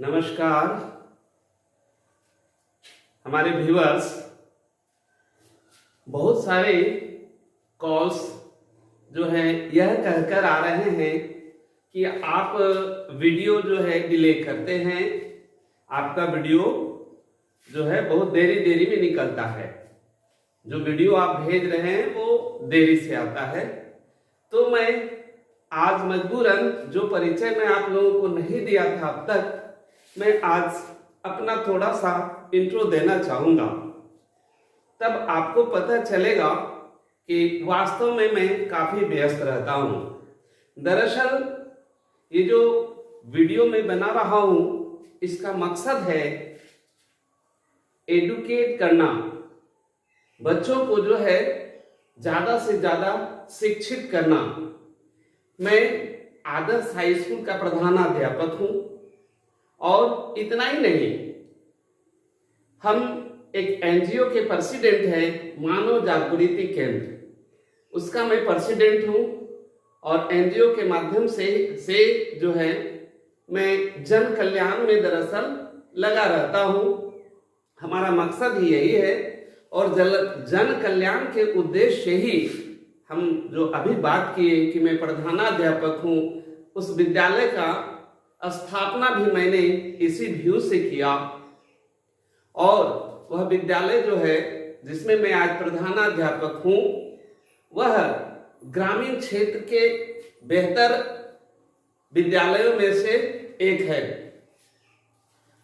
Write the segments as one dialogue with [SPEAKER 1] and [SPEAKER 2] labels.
[SPEAKER 1] नमस्कार हमारे व्यूअर्स। बहुत सारे कॉल्स जो है यह कहकर आ रहे हैं कि आप वीडियो जो है डिले करते हैं, आपका वीडियो जो है बहुत देरी देरी में निकलता है, जो वीडियो आप भेज रहे हैं वो देरी से आता है। तो मैं आज मजबूरन जो परिचय मैं आप लोगों को नहीं दिया था अब तक, मैं आज अपना थोड़ा सा इंट्रो देना चाहूंगा। तब आपको पता चलेगा कि वास्तव में मैं काफी व्यस्त रहता हूं। दरअसल ये जो वीडियो मैं बना रहा हूं, इसका मकसद है एडुकेट करना, बच्चों को जो है ज्यादा से ज्यादा शिक्षित करना। मैं आदर्श हाई स्कूल का प्रधानाध्यापक हूं और इतना ही नहीं, हम एक एनजीओ के प्रेसिडेंट है, मानव जागृति केंद्र, उसका मैं प्रेसिडेंट हूं। और एनजीओ के माध्यम से जो है मैं जन कल्याण में दरअसल लगा रहता हूं। हमारा मकसद ही यही है और जन कल्याण के उद्देश्य से ही हम जो अभी बात किए कि मैं प्रधानाध्यापक हूं, उस विद्यालय का स्थापना भी मैंने इसी व्यू से किया। और वह विद्यालय जो है जिसमें मैं आज प्रधानाध्यापक हूं, वह ग्रामीण क्षेत्र के बेहतर विद्यालयों में से एक है,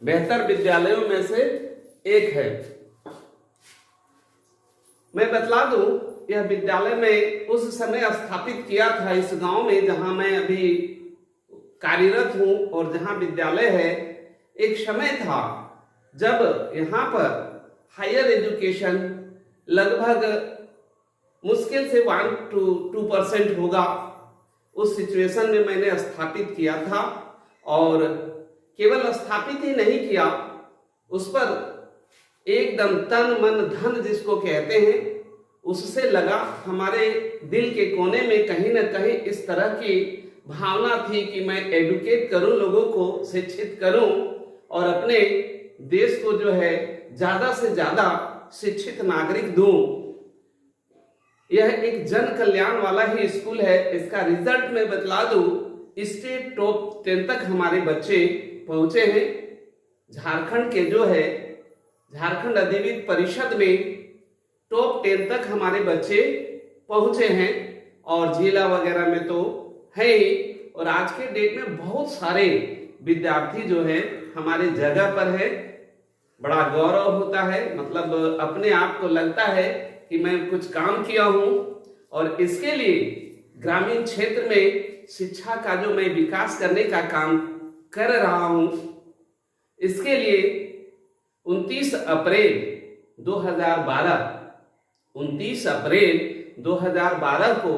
[SPEAKER 1] बेहतर विद्यालयों में से एक है। मैं बतला दूं, यह विद्यालय में उस समय स्थापित किया था इस गांव में जहां मैं अभी कार्यरत हूं और जहां विद्यालय है। एक समय था जब यहां पर हायर एजुकेशन लगभग मुश्किल से 1 to 2% होगा। उस सिचुएशन में मैंने स्थापित किया था और केवल स्थापित ही नहीं किया, उस पर एकदम तन मन धन जिसको कहते हैं उससे लगा। हमारे दिल के कोने में कहीं ना कहीं इस तरह की भावना थी कि मैं एडुकेट करूं, लोगों को शिक्षित करूं और अपने देश को जो है ज्यादा से ज्यादा शिक्षित नागरिक दूं। यह एक जन कल्याण वाला ही स्कूल है। इसका रिजल्ट मैं बतला दूं, स्टेट टॉप 10 तक हमारे बच्चे पहुंचे हैं। झारखंड के जो है झारखंड अधिविद्य परिषद में टॉप 10 तक हमारे बच्चे पहुंचे हैं और जिला वगैरह में तो है ही। और आज के डेट में बहुत सारे विद्यार्थी जो है हमारे जगह पर है, बड़ा गौरव होता है। मतलब अपने आप को लगता है कि मैं कुछ काम किया हूं और इसके लिए ग्रामीण क्षेत्र में शिक्षा का जो मैं विकास करने का काम कर रहा हूं, इसके लिए 29 अप्रैल 2012 को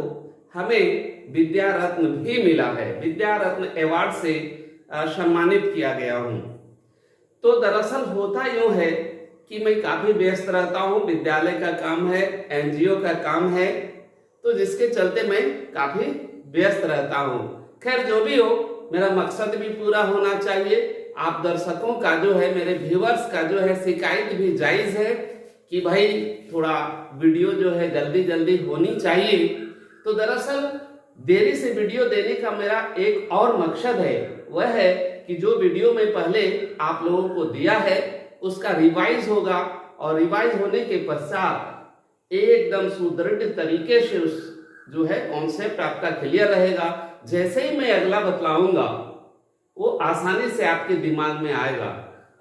[SPEAKER 1] हमें विद्या रत्न भी मिला है। विद्या रत्न अवार्ड से सम्मानित किया गया हूं। तो दरअसल होता यूं है कि मैं काफी व्यस्त रहता हूं, विद्यालय का काम है, एनजीओ का काम है, तो जिसके चलते मैं काफी व्यस्त रहता हूं। खैर जो भी हो, मेरा मकसद भी पूरा होना चाहिए। आप दर्शकों का जो है, मेरे व्यूअर्स का जो है शिकायत भी जायज है कि भाई थोड़ा वीडियो जो है जल्दी जल्दी होनी चाहिए। तो दरअसल देरी से वीडियो देने का मेरा एक और मकसद है, वह है कि जो वीडियो मैं पहले आप लोगों को दिया है उसका रिवाइज होगा और रिवाइज होने के पश्चात एकदम सुदृढ़ तरीके से उस जो है कॉन्सेप्ट आपका क्लियर रहेगा। जैसे ही मैं अगला बतलाऊंगा वो आसानी से आपके दिमाग में आएगा।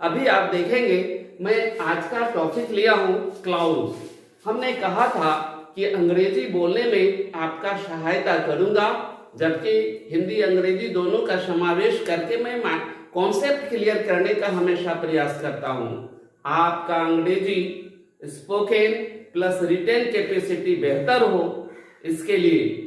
[SPEAKER 1] अभी आप देखेंगे मैं आज का टॉपिक लिया हूं क्लाउड। हमने कहा था कि अंग्रेजी बोलने में आपका सहायता करूंगा, जबकि हिंदी अंग्रेजी दोनों का समावेश करके मैं कॉन्सेप्ट क्लियर करने का हमेशा प्रयास करता हूं। आपका अंग्रेजी स्पोकन प्लस रिटेन कैपेसिटी बेहतर हो, इसके लिए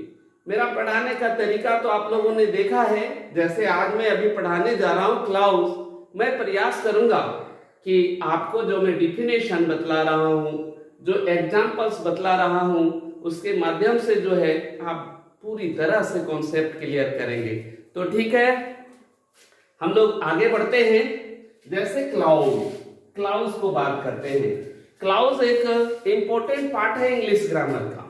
[SPEAKER 1] मेरा पढ़ाने का तरीका तो आप लोगों ने देखा है। जैसे आज मैं अभी पढ़ाने जा रहा हूं क्लाउड्स, मैं प्रयास करूंगा कि आपको जो मैं डिफिनेशन बतला रहा हूं, जो एग्जाम्पल्स बतला रहा हूं, उसके माध्यम से जो है आप पूरी तरह से कॉन्सेप्ट क्लियर करेंगे। तो ठीक है, हम लोग आगे बढ़ते हैं। जैसे क्लाउड्स को बात करते हैं। क्लाउड्स एक इंपॉर्टेंट पार्ट है इंग्लिश ग्रामर का,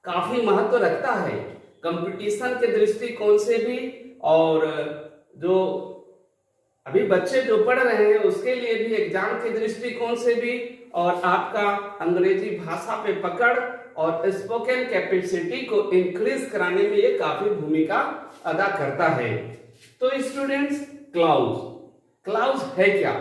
[SPEAKER 1] काफी महत्व रखता है कंपटीशन के दृष्टिकोण से भी, और जो अभी बच्चे जो पढ़ रहे हैं उसके लिए भी, एग्जाम के दृष्टिकोण से भी, और आपका अंग्रेजी भाषा पे पकड़ और स्पोकन कैपेसिटी को इंक्रीज कराने में ये काफी भूमिका अदा करता है। तो स्टूडेंट्स, क्लाउड्स है क्या?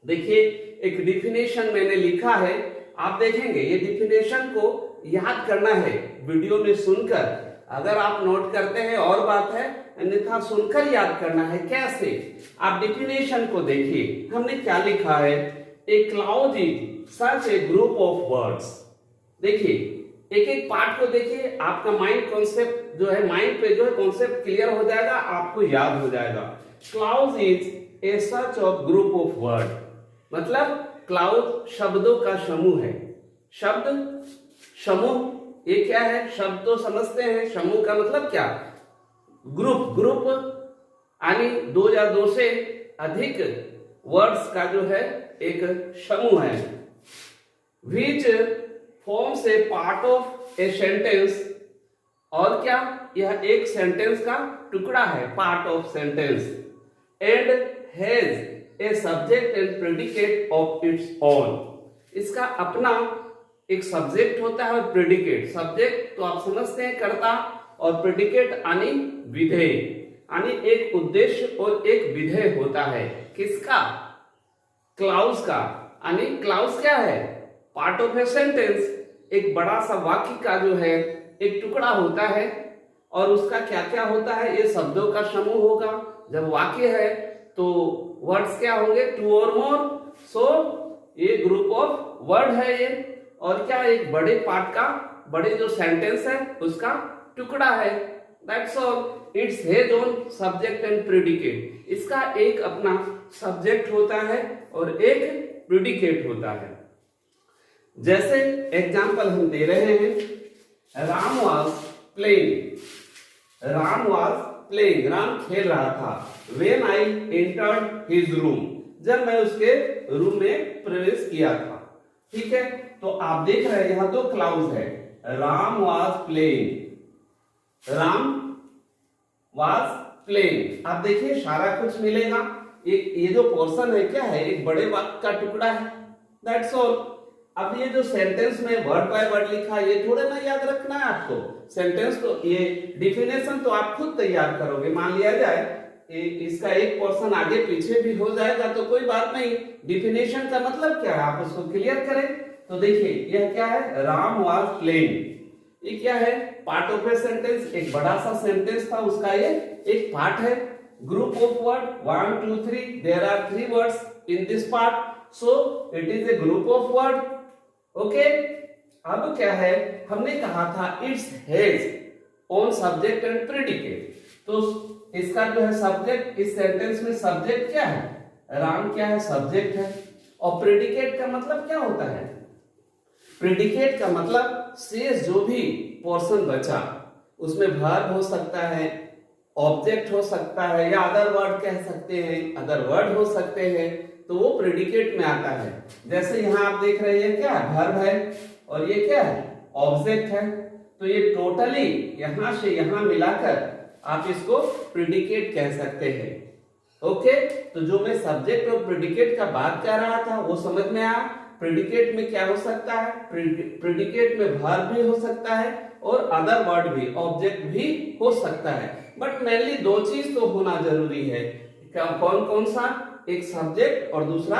[SPEAKER 1] देखिए, एक डिफिनेशन मैंने लिखा है, आप देखेंगे। ये डिफिनेशन को याद करना है वीडियो में सुनकर, अगर आप नोट करते हैं और बात है, अन्यथा सुनकर याद करना है। कैसे? आप डिफिनेशन को देखिए, हमने क्या लिखा है। ए cloud is such A group of words. देखिए, एक एक पार्ट को देखिए, आपका माइंड कॉन्सेप्ट जो है, माइंड पे जो है कॉन्सेप्ट क्लियर हो जाएगा, आपको याद हो जाएगा। Cloud is a such of group of word, मतलब क्लाउड शब्दों का समूह है। शब्द समूह, ये क्या है? शब्द तो समझते हैं, समूह का मतलब क्या? ग्रुप यानी दो या दो से अधिक वर्ड्स का जो है एक समूह है। Which forms a part of a sentence, और क्या? यह एक सेंटेंस का टुकड़ा है, part of sentence, and has a subject and predicate of its own. इसका अपना एक सब्जेक्ट होता है और प्रेडिकेट। सब्जेक्ट तो आप समझते हैं, कर्ता, और प्रेडिकेट यानी विधेय, यानी एक उद्देश्य और एक विधेय होता है। किसका? क्लाउड्स का। यानी क्लाउड्स क्या है? पार्ट ऑफ ए सेंटेंस, एक बड़ा सा वाक्य का जो है एक टुकड़ा होता है, और उसका क्या क्या होता है? ये शब्दों का समूह होगा। जब वाक्य है तो वर्ड्स क्या होंगे? टू और मोर। सो ये ग्रुप ऑफ वर्ड है ये, और क्या? एक बड़े पार्ट का, बड़े जो सेंटेंस है उसका टुकड़ा है। That's all. It's has on subject and predicate. इसका एक अपना सब्जेक्ट होता है और एक प्रेडिकेट होता है। जैसे एग्जांपल हम दे रहे हैं, राम वाज प्लेइंग। राम खेल रहा था। When I entered his room, जब मैं उसके रूम में प्रवेश किया था। ठीक है, तो आप देख रहे हैं यहां तो क्लाउड है। राम वाज प्लेइंग, आप देखिए सारा कुछ मिलेगा। ये जो पोर्शन है क्या है? एक बड़े वाक्य का टुकड़ा है। That's all. अब ये जो सेंटेंस में वर्ड बाय वर्ड लिखा है, ये थोड़ा ना याद रखना है आपको। सेंटेंस तो ये डिफिनेशन तो आप खुद तैयार करोगे। मान लिया जाए इसका एक पोर्शन आगे पीछे भी हो जाएगा तो कोई बात नहीं। डिफिनेशन का मतलब क्या है, आप उसको क्लियर करें। तो देखिए, यह क्या है? राम वाज प्लेइंग, ये क्या है? पार्ट ऑफ ए सेंटेंस, एक बड़ा सा सेंटेंस था, उसका ये एक पार्ट है। Group of word 1 2 3, there are 3 words in this part, so it is a group of word. Okay, अब क्या है? हमने कहा था it's has on subject and predicate. तो इसका जो है सब्जेक्ट, इस सेंटेंस में सब्जेक्ट क्या है? राम क्या है? सब्जेक्ट है। और प्रेडिकेट का मतलब क्या होता है? प्रेडिकेट का मतलब शेष जो भी पोर्शन बचा, उसमें वर्ब हो सकता है, ऑब्जेक्ट हो सकता है, या अदर वर्ड कह सकते हैं, अदर वर्ड हो सकते हैं, तो वो प्रेडिकेट में आता है। जैसे यहाँ आप देख रहे हैं, क्या वर्ब है और ये क्या है? ऑब्जेक्ट है। तो ये टोटली यहां से यहां मिलाकर आप इसको प्रेडिकेट कह सकते हैं। ओके, तो जो मैं सब्जेक्ट और प्रेडिकेट का बात कर रहा था वो समझ में आया। प्रेडिकेट में क्या हो सकता है? प्रेडिकेट में वर्ब भी हो सकता है और अदर वर्ड भी, ऑब्जेक्ट भी हो सकता है। बट मेनली दो चीज तो होना जरूरी है। कौन कौन सा? एक सब्जेक्ट और दूसरा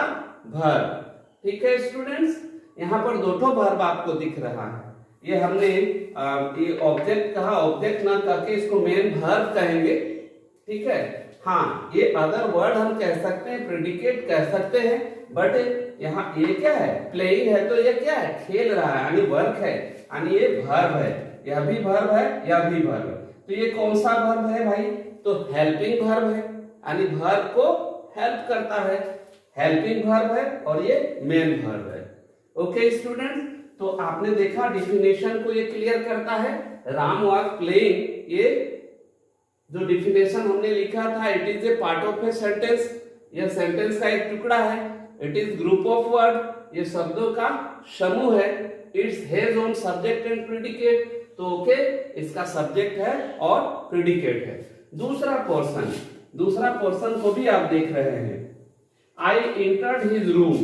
[SPEAKER 1] वर्ब। ठीक है स्टूडेंट्स, यहाँ पर दो वर्ब आपको दिख रहा है। ये हमने ये ऑब्जेक्ट कहा, ऑब्जेक्ट ना करके इसको मेन वर्ब कहेंगे। ठीक है, हाँ, ये अदर वर्ड हम कह सकते हैं, प्रेडिकेट कह सकते हैं। बट यहाँ ये क्या है? प्लेइंग है, तो ये क्या है? खेल रहा है, यानी वर्क है, यानी ये वर्ब है। यह भी वर्ब है, यह भी वर्ब है। तो ये कौन सा वर्ब है भाई? तो हेल्पिंग वर्ब है, यानी वर्ब को हेल्प करता है, हेल्पिंग वर्ब है, और ये मेन वर्ब है। ओके स्टूडेंट्स, तो आपने देखा डिफिनेशन को ये क्लियर करता है। राम वाज प्लेइंग, ये जो डिफिनेशन हमने लिखा था, it is A part of a sentence, यह सेंटेंस का एक टुकड़ा है। It is group of word, ये शब्दों का समूह है। It's has on subject and predicate, तो ओके, इसका सब्जेक्ट है और प्रेडिकेट है। दूसरा पोर्शन को भी आप देख रहे हैं। आई एंटर्ड हिज रूम,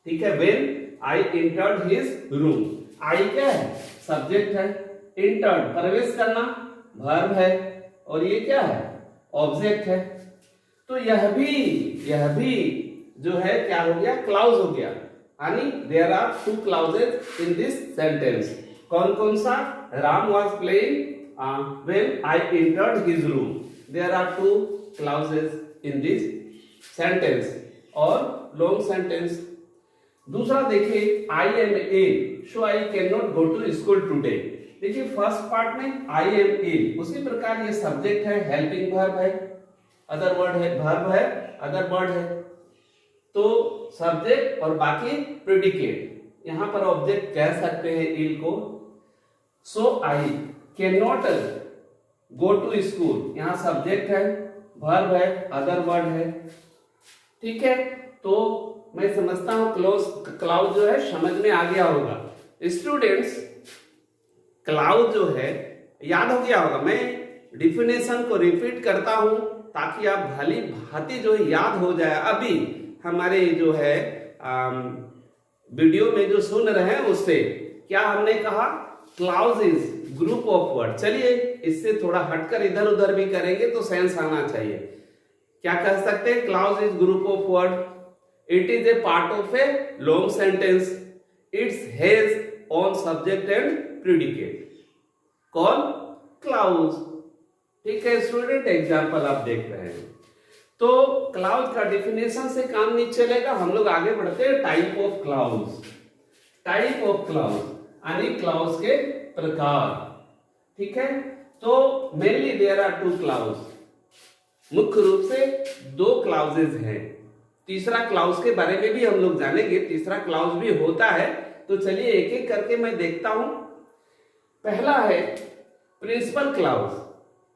[SPEAKER 1] ठीक है, when I entered his room. I क्या है? सब्जेक्ट है। एंटर्ड प्रवेश करना, वर्ब है, और ये क्या है? ऑब्जेक्ट है। तो यह भी जो है क्या हो गया? क्लाउज हो गया। यानी there are two clauses in this sentence. कौन कौन सा? Ram was playing when I entered his room. There are two clauses in this sentence और लॉन्ग सेंटेंस। दूसरा देखिए, I am ill so I can not go to school today. देखिए first part में I am ill, उसी प्रकार ये subject है, helping verb है, अदर वर्ड है, वर्ब है, अदर वर्ड है, तो सब्जेक्ट और बाकी प्रेडिकेट। यहां पर ऑब्जेक्ट कह सकते हैं इल को। So I can not go to school, यहां सब्जेक्ट है, वर्ब है, अदर वर्ड है, ठीक है। तो मैं समझता हूं क्लाउड जो है समझ में आ गया होगा। स्टूडेंट्स, क्लाउड जो है याद हो गया होगा। मैं डिफिनेशन को रिपीट करता हूं ताकि आप भली भांति जो है याद हो जाए। अभी हमारे जो है वीडियो में जो सुन रहे हैं उससे क्या हमने कहा? Cloud is group of word. चलिए इससे थोड़ा हटकर इधर उधर भी करेंगे तो सेंस आना चाहिए। क्या कह सकते हैं? Cloud is group of word, it is A part of a long sentence, it's has on subject and predicate. कौन? क्लाउड। ठीक है स्टूडेंट, एग्जाम्पल आप देख रहे हैं। तो क्लाउड का डिफिनेशन से काम नहीं चलेगा, हम लोग आगे बढ़ते हैं। Type of clouds. Type of cloud यानी क्लाउड्स के प्रकार, ठीक है। तो mainly there are two clouds. मुख्य रूप से दो क्लाउजेज हैं। तीसरा क्लाउज के बारे में भी हम लोग जानेंगे, तीसरा क्लाउज भी होता है। तो चलिए एक एक करके मैं देखता हूं। पहला है प्रिंसिपल क्लाउज,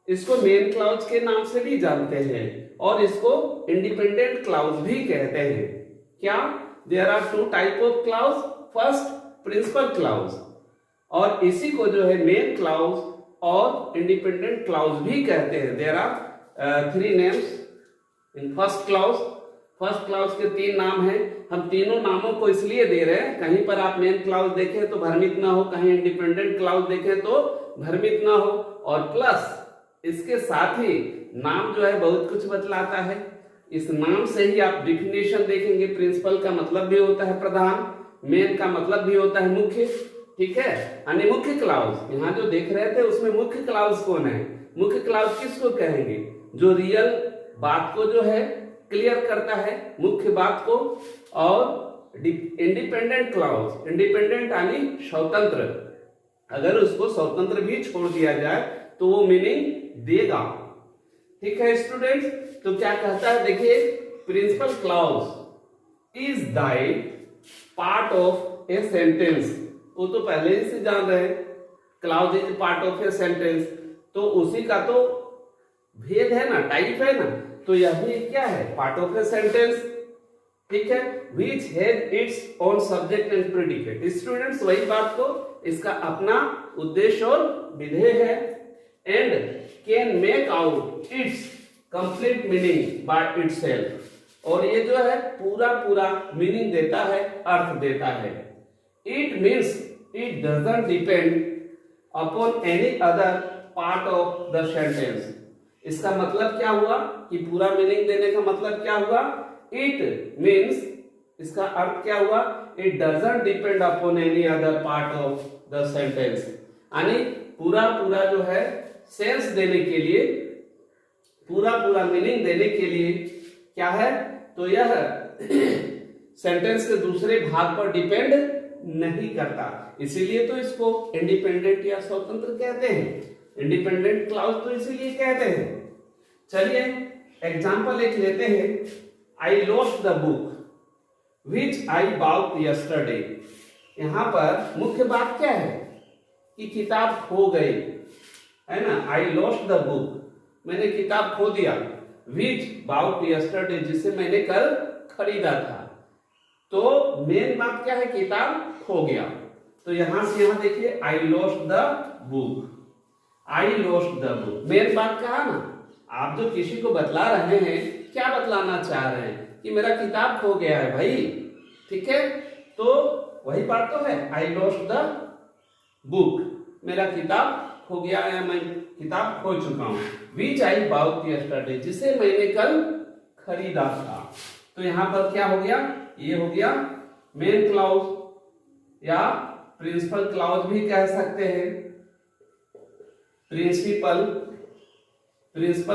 [SPEAKER 1] इसको मेन क्लाउज के नाम से भी जानते हैं और इसको इंडिपेंडेंट क्लाउज भी कहते हैं। क्या? There are two type of clause. First principal clause, और इसी को जो है मेन क्लाउज और इंडिपेंडेंट क्लाउज भी कहते हैं। There are three names in first clause. First clause के तीन नाम हैं। हम तीनों नामों को इसलिए दे रहे हैं, कहीं पर आप मेन क्लाउज देखें तो भ्रमित ना हो, कहीं इंडिपेंडेंट क्लाउज देखें तो भ्रमित ना हो, और प्लस इसके साथ ही नाम जो है बहुत कुछ बतलाता है। इस नाम से ही आप डिफिनेशन देखेंगे। प्रिंसिपल का मतलब भी होता है प्रधान, मेन का मतलब भी होता है मुख्य, ठीक है। यानी मुख्य क्लाउज यहाँ जो देख रहे थे उसमें मुख्य क्लाउज कौन है? मुख्य क्लाउज किसको कहेंगे? जो रियल बात को जो है क्लियर करता है, मुख्य बात को। और इंडिपेंडेंट क्लाउज, इंडिपेंडेंट यानी स्वतंत्र, अगर उसको स्वतंत्र भी छोड़ दिया जाए तो वो मीनिंग देगा, ठीक है स्टूडेंट्स। तो क्या कहता है देखिए, principal clause is the part of a sentence. वो तो पहले ही से जान रहे हैं, clause is part of a sentence, तो उसी का तो भेद है ना, टाइप है ना। तो यह भी क्या है? पार्ट ऑफ ए सेंटेंस, ठीक है। Which has its own subject and predicate. Students वही बात को, इसका अपना उद्देश्य और विधेय है। And can make out it's complete meaning by itself. और ये जो है पूरा मीनिंग देता है, अर्थ देता है। It means it doesn't depend upon any other part of the sentence. इसका मतलब क्या हुआ कि पूरा मीनिंग देने का मतलब क्या हुआ? इट मीन्स, इसका अर्थ क्या हुआ? It doesn't depend upon any other part of the sentence. यानी पूरा जो है सेंस देने के लिए, पूरा मीनिंग देने के लिए क्या है? तो यह सेंटेंस के दूसरे भाग पर डिपेंड नहीं करता, इसीलिए तो इसको इंडिपेंडेंट या स्वतंत्र कहते हैं। इंडिपेंडेंट क्लाउज तो इसीलिए कहते हैं। चलिए एग्जाम्पल एक लेते हैं। I lost the book which I bought yesterday. यहां पर मुख्य बात क्या है कि किताब खो गई। है ना, आई लॉस्ट द बुक, मैंने किताब खो दिया, विच बाउट यस्टरडे, जिसे मैंने कल खरीदा था। तो मेन बात क्या है, किताब खो गया। तो यहां से यहां देखिए आई lost the book, I lost the book, main बात कहा ना। आप जो किसी को बतला रहे हैं, क्या बतलाना चाह रहे हैं कि मेरा किताब खो गया है भाई, ठीक है। तो वही बात तो है, आई लॉस्ट द बुक, मेरा किताब खो गया है, मैं किताब खो चुका हूं। विच आई बाउट यस्टरडे, जिसे मैंने कल खरीदा था। तो यहां पर क्या हो गया, ये हो गया मेन क्लाउज या प्रिंसिपल क्लाउज भी कह सकते हैं, प्रिंसिपल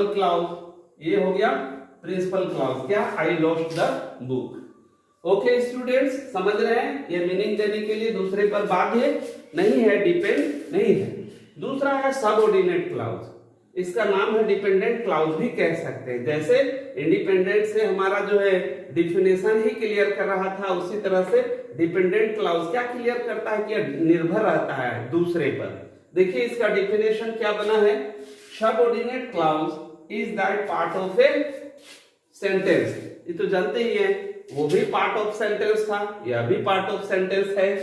[SPEAKER 1] क्लाउज, ये हो गया प्रिंसिपल क्लाउज, क्या, आई lost the book. Okay students, समझ रहे हैं, ये मीनिंग देने के लिए दूसरे पर बाध्य नहीं है, डिपेंड नहीं है। दूसरा है सबऑर्डिनेट क्लाउज, इसका नाम है डिपेंडेंट क्लाउज भी कह सकते हैं। जैसे इंडिपेंडेंट से हमारा जो है डिफिनेशन ही क्लियर कर रहा था, उसी तरह से डिपेंडेंट क्लाउज क्या क्लियर करता है कि निर्भर रहता है दूसरे पर। देखिए इसका डिफिनेशन क्या बना है, subordinate clause is that part of a sentence, ये तो जानते ही हैं, वो भी पार्ट ऑफ सेंटेंस था, यह भी पार्ट ऑफ सेंटेंस है।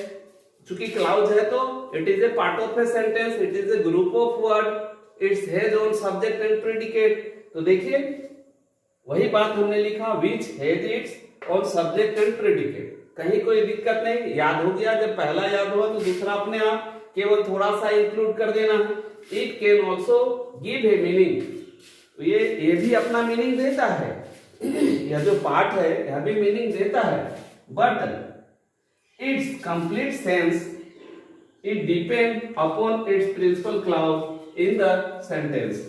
[SPEAKER 1] चूंकि क्लाउज है तो it is A part of a sentence, it is a group of word, it's has on subject and predicate. तो देखिए वही बात हमने लिखा, which has its on subject and predicate, कहीं कोई दिक्कत नहीं, याद हो गया। जब पहला याद हुआ तो दूसरा अपने आप केवल थोड़ा सा इंक्लूड कर देना है। It can also give a meaning, तो ये भी अपना मीनिंग देता है, यह जो पार्ट है यह भी मीनिंग देता है, but its complete sense it depend upon its principal clause in the sentence.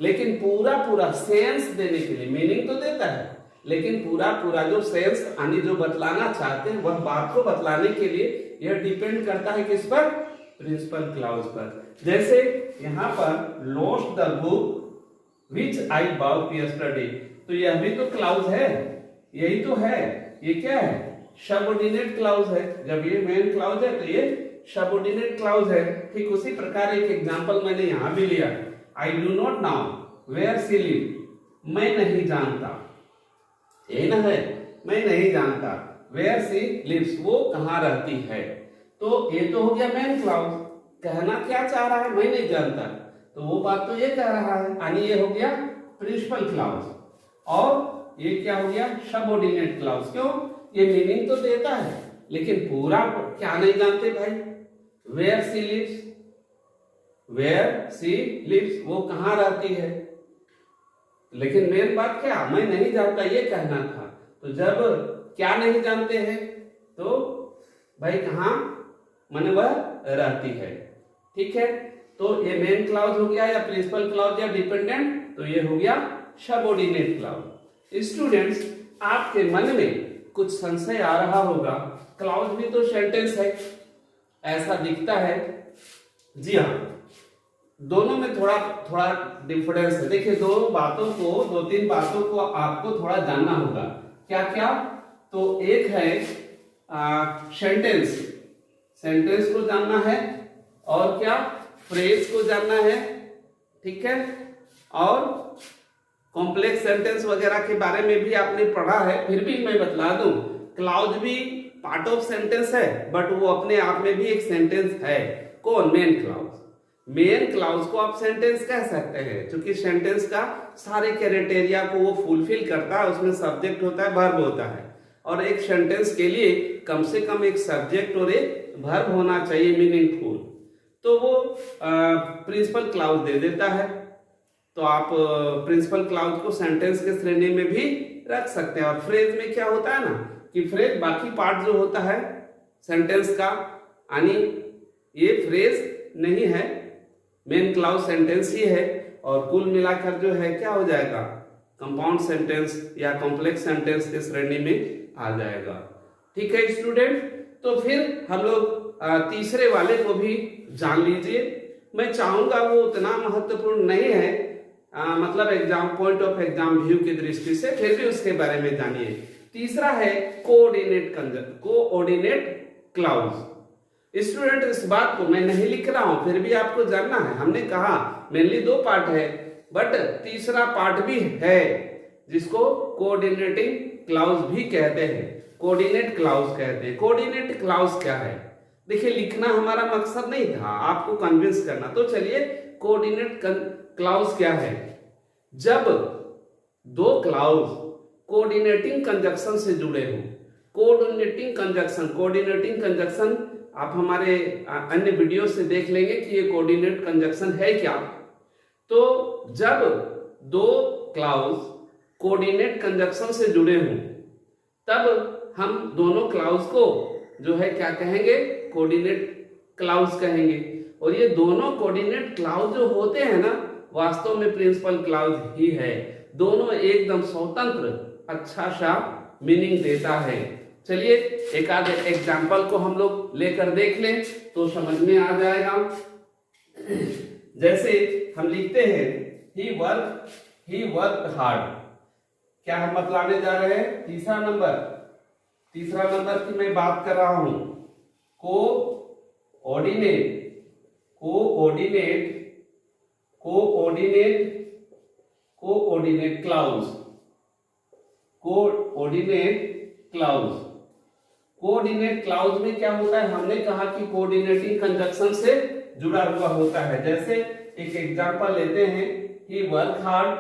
[SPEAKER 1] लेकिन पूरा सेंस देने के लिए मीनिंग तो देता है, लेकिन पूरा जो सेंस यानी जो बतलाना चाहते हैं वह बात को बतलाने के लिए यह डिपेंड करता है किस पर, प्रिंसिपल क्लाउज पर। जैसे यहाँ पर lost the book which I bought yesterday, तो यह भी तो क्लाउज है, यही तो है, ये क्या है, सबऑर्डिनेट क्लाउज है। जब ये मेन क्लाउज है तो ये सबऑर्डिनेट क्लाउज है। ठीक उसी प्रकार एक एग्जांपल मैंने यहां भी लिया, I do not know where she live, मैं नहीं जानता, ये ना है, मैं नहीं जानता, वेयर शी लिव्स, वो कहां रहती है। तो ये तो हो गया मेन क्लाउज, कहना क्या चाह रहा है, मैं नहीं जानता, तो वो बात तो ये कह रहा है, यानी ये हो गया प्रिंसिपल क्लाउज। और ये क्या हो गया, सबऑर्डिनेट क्लाउज। क्यों, ये मीनिंग तो देता है लेकिन पूरा क्या नहीं जानते भाई, where she lives, where she lives, वो कहां रहती है। लेकिन मेन बात क्या, मैं नहीं जानता, ये कहना था। तो जब क्या नहीं जानते हैं तो भाई कहां माने वह रहती है, ठीक है। तो ये मेन क्लाउज हो गया या प्रिंसिपल क्लाउज या डिपेंडेंट, तो ये हो गया सबऑर्डिनेट क्लाउज। स्टूडेंट्स, आपके मन में कुछ संशय आ रहा होगा, क्लाउज भी तो सेंटेंस है, ऐसा दिखता है। जी हाँ, दोनों में थोड़ा डिफरेंस है। देखिए दो तीन बातों को आपको थोड़ा जानना होगा। क्या क्या, तो एक है सेंटेंस को जानना है, और क्या, फ्रेज को जानना है, ठीक है। और कॉम्प्लेक्स सेंटेंस वगैरह के बारे में भी आपने पढ़ा है, फिर भी मैं बतला दूं, क्लाउज भी पार्ट ऑफ सेंटेंस है, बट वो अपने आप में भी एक सेंटेंस है। कौन, मेन क्लाउज। मेन क्लाउज को आप सेंटेंस कह सकते हैं, क्योंकि सेंटेंस का सारे क्राइटेरिया को वो फुलफिल करता है। उसमें सब्जेक्ट होता है, वर्ब होता है, और एक सेंटेंस के लिए कम से कम एक सब्जेक्ट और एक वर्ब होना चाहिए मीनिंगफुल, तो वो प्रिंसिपल क्लाउज दे देता है। तो आप प्रिंसिपल क्लाउज को सेंटेंस के श्रेणी में भी रख सकते हैं। और फ्रेज में क्या होता है ना, कि फ्रेज बाकी पार्ट जो होता है सेंटेंस का, यानी ये फ्रेज नहीं है, मेन क्लाउज सेंटेंस ही है, और कुल मिलाकर जो है क्या हो जाएगा, कंपाउंड सेंटेंस या कॉम्प्लेक्स सेंटेंस के श्रेणी में आ जाएगा। ठीक है स्टूडेंट, तो फिर हम लोग तीसरे वाले को भी जान लीजिए। मैं चाहूंगा वो उतना महत्वपूर्ण नहीं है, मतलब exam point of exam view की दृष्टि से, फिर भी उसके बारे में जानिए। तीसरा है कोऑर्डिनेट क्लाउज। स्टूडेंट इस बात को मैं नहीं लिख रहा हूं, फिर भी आपको जानना है। हमने कहा मेनली 2 पार्ट है, बट तीसरा पार्ट भी है जिसको कोऑर्डिनेटिंग क्लाउज भी कहते हैं, कोऑर्डिनेट क्लाउज कहते हैं। कोऑर्डिनेट क्लाउज क्या है? देखिए, लिखना हमारा मकसद नहीं था, आपको कन्विंस करना। तो चलिए, कोऑर्डिनेट क्लाउज क्या है? जब 2 क्लाउज कोऑर्डिनेटिंग कंजक्शन से जुड़े हों। कोऑर्डिनेटिंग कंजक्शन आप हमारे अन्य वीडियो से देख लेंगे कि ये कोऑर्डिनेट कंजक्शन है क्या। तो जब 2 क्लाउज कोऑर्डिनेट कंजक्शन से जुड़े हों, तब हम दोनों क्लाउज को जो है क्या कहेंगे? कोऑर्डिनेट क्लाउज कहेंगे। और ये दोनों कोऑर्डिनेट क्लाउज जो होते हैं ना, वास्तव में प्रिंसिपल क्लाउज ही है। दोनों एकदम स्वतंत्र अच्छा सा मीनिंग देता है। चलिए, एक आध एग्जाम्पल को हम लोग लेकर देख लें तो समझ में आ जाएगा। जैसे हम लिखते हैं ही वर्क हार्ड। क्या हम बतलाने जा रहे हैं? तीसरा नंबर की मैं बात कर रहा हूं। Coordinate clause. कोऑर्डिनेट क्लाउज में क्या होता है? हमने कहा कि कोऑर्डिनेटिंग कंजक्शन से जुड़ा हुआ होता है। जैसे एक एग्जांपल लेते हैं, ही वर्क हार्ड,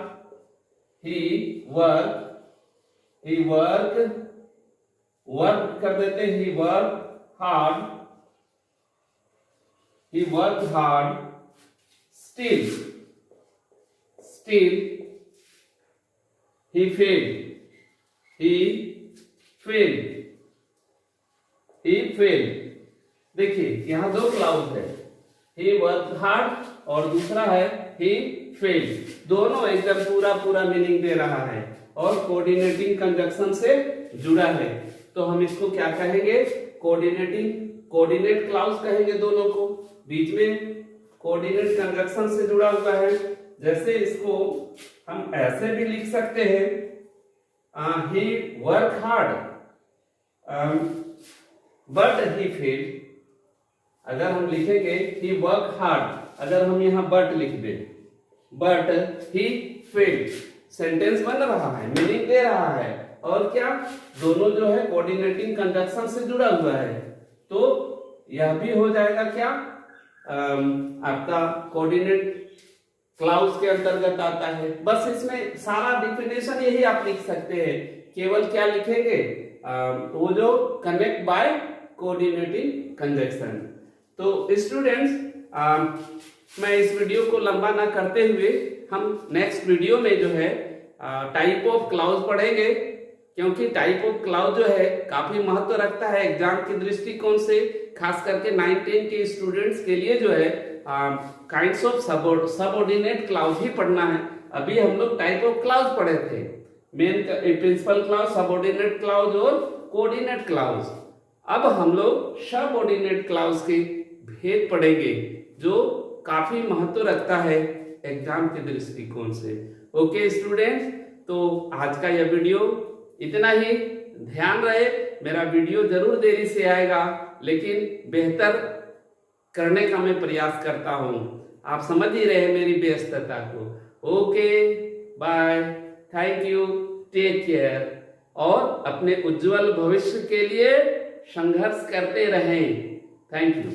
[SPEAKER 1] वर्क कर देते हैं, he work hard, still he failed। देखिए, यहां 2 क्लाउज है, he worked hard और दूसरा है he failed। दोनों एकदम पूरा मीनिंग दे रहा है और कोऑर्डिनेटिंग कंजक्शन से जुड़ा है। तो हम इसको क्या कहेंगे? कोऑर्डिनेट क्लाउज कहेंगे दोनों को। बीच में कोऑर्डिनेट कंजक्शन से जुड़ा हुआ है। जैसे इसको हम ऐसे भी लिख सकते हैं, he worked hard but he failed। अगर हम लिखेंगे he worked hard, अगर हम यहाँ but लिख दें, but he failed, सेंटेंस बन रहा है, मीनिंग दे रहा है। और क्या, दोनों जो है कोऑर्डिनेटिंग कंजक्शन से जुड़ा हुआ है। तो यह भी हो जाएगा क्या, आपका कोऑर्डिनेट क्लाउज के अंतर्गत आता है। बस इसमें सारा डिफिनेशन यही आप लिख सकते हैं। केवल क्या लिखेंगे, वो जो कनेक्ट बाय कोऑर्डिनेटिंग कंजक्शन। तो स्टूडेंट्स, मैं इस वीडियो को लंबा ना करते हुए हम नेक्स्ट वीडियो में जो है टाइप ऑफ क्लाउज पढ़ेंगे, क्योंकि टाइप ऑफ क्लाउज जो है काफी महत्व रखता है एग्जाम के दृष्टिकोण से। खास करके 9-10 के स्टूडेंट्स के लिए जो है काइंड्स ऑफ सबऑर्डिनेट क्लाउज ही पढ़ना है। अभी हम लोग टाइप ऑफ क्लाउज पढ़े थे, main principal clause, subordinate clause और कोऑर्डिनेट क्लाउज। अब हम लोग सबऑर्डिनेट क्लाउज के भेद पढ़ेंगे, जो काफी महत्व रखता है एग्जाम के दृष्टिकोण से। ओके स्टूडेंट्स, तो आज का यह वीडियो इतना ही। ध्यान रहे, मेरा वीडियो जरूर देरी से आएगा, लेकिन बेहतर करने का मैं प्रयास करता हूं। आप समझ ही रहे मेरी व्यस्तता को। Okay, bye, thank you, take care, और अपने उज्जवल भविष्य के लिए संघर्ष करते रहें। Thank you.